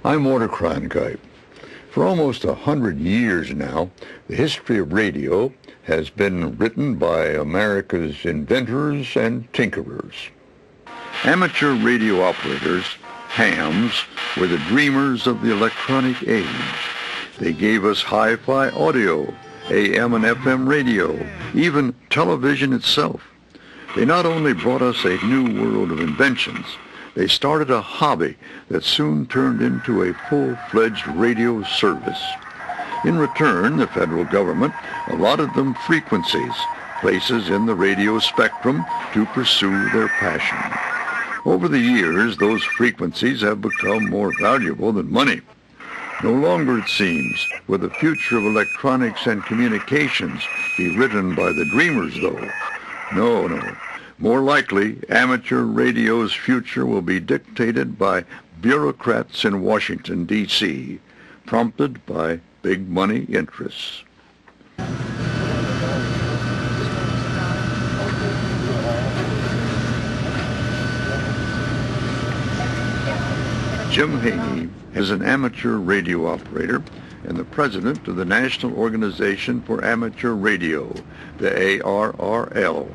I'm Mordecai Cronkite. For almost 100 years now, the history of radio has been written by America's inventors and tinkerers. Amateur radio operators, hams, were the dreamers of the electronic age. They gave us hi-fi audio, AM and FM radio, even television itself. They not only brought us a new world of inventions, they started a hobby that soon turned into a full-fledged radio service. In return, the federal government allotted them frequencies, places in the radio spectrum to pursue their passion. Over the years, those frequencies have become more valuable than money. No longer, it seems, will the future of electronics and communications be written by the dreamers, though. No. More likely, amateur radio's future will be dictated by bureaucrats in Washington, D.C., prompted by big money interests. Jim Haney is an amateur radio operator and the president of the National Organization for Amateur Radio, the ARRL.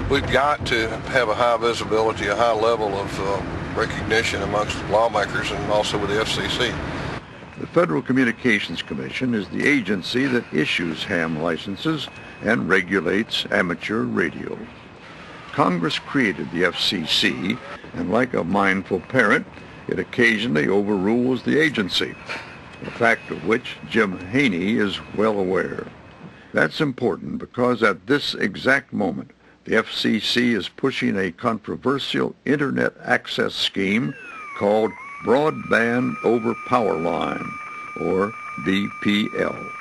We've got to have a high visibility, a high level of recognition amongst lawmakers and also with the FCC. The Federal Communications Commission is the agency that issues ham licenses and regulates amateur radio. Congress created the FCC, and like a mindful parent, it occasionally overrules the agency, a fact of which Jim Haney is well aware. That's important because at this exact moment, the FCC is pushing a controversial Internet access scheme called Broadband over Power Line, or BPL.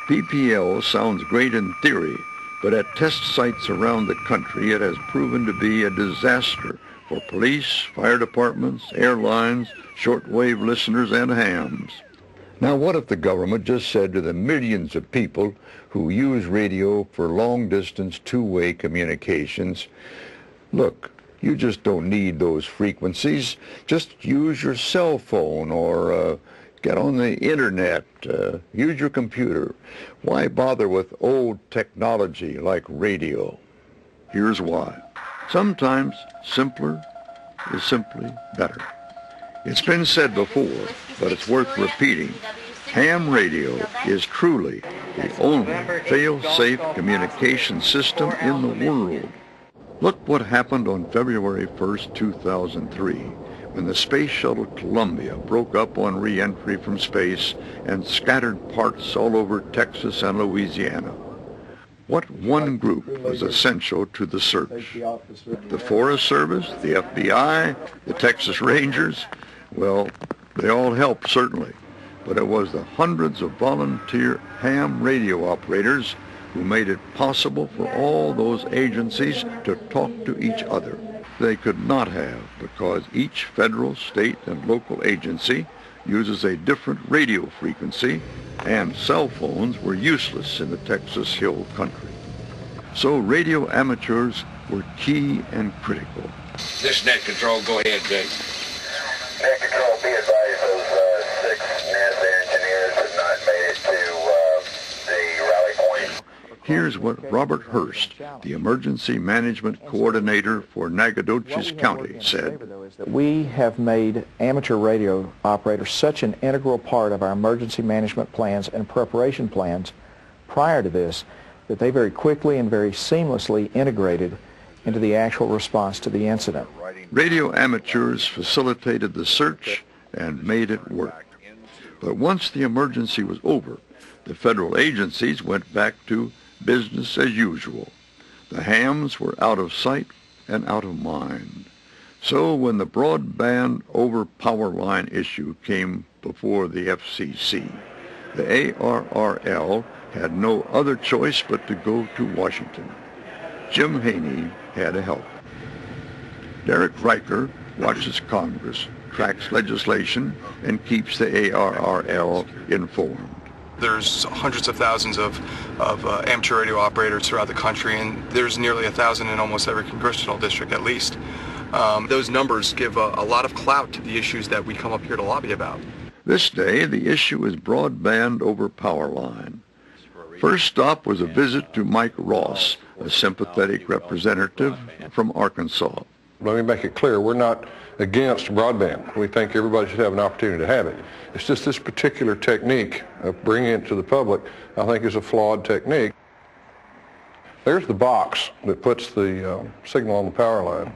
BPL sounds great in theory, but at test sites around the country it has proven to be a disaster for police, fire departments, airlines, shortwave listeners, and hams. Now, what if the government just said to the millions of people who use radio for long-distance two-way communications, look, you just don't need those frequencies. Just use your cell phone or get on the internet, use your computer. Why bother with old technology like radio? Here's why. Sometimes simpler is simply better. It's been said before, but it's worth repeating. Ham radio is truly the only fail-safe communication system in the world. Look what happened on February 1st, 2003, when the Space Shuttle Columbia broke up on re-entry from space and scattered parts all over Texas and Louisiana. What one group was essential to the search? The Forest Service, the FBI, the Texas Rangers? Well, they all helped, certainly, but it was the hundreds of volunteer ham radio operators who made it possible for all those agencies to talk to each other. They could not have, because each federal, state, and local agency uses a different radio frequency, and cell phones were useless in the Texas Hill Country. So radio amateurs were key and critical. This net control, go ahead, Jake. Net control, be advised those 6 NASA engineers have not made it to the rally point. Here's what Robert Hurst, the Emergency Management Coordinator for Nacogdoches County, said. We have made amateur radio operators such an integral part of our emergency management plans and preparation plans prior to this that they very quickly and very seamlessly integrated into the actual response to the incident. Radio amateurs facilitated the search and made it work. But once the emergency was over, the federal agencies went back to business as usual. The hams were out of sight and out of mind. So when the broadband over power line issue came before the FCC, the ARRL had no other choice but to go to Washington. Jim Haney had to help. Derek Riker watches Congress, tracks legislation, and keeps the ARRL informed. There's hundreds of thousands of amateur radio operators throughout the country, and there's nearly 1,000 in almost every congressional district at least. those numbers give a lot of clout to the issues that we come up here to lobby about. This day, the issue is broadband over power line. First stop was a visit to Mike Ross, a sympathetic representative from Arkansas. Let me make it clear, we're not against broadband. We think everybody should have an opportunity to have it. It's just this particular technique of bringing it to the public, I think, is a flawed technique. There's the box that puts the signal on the power line.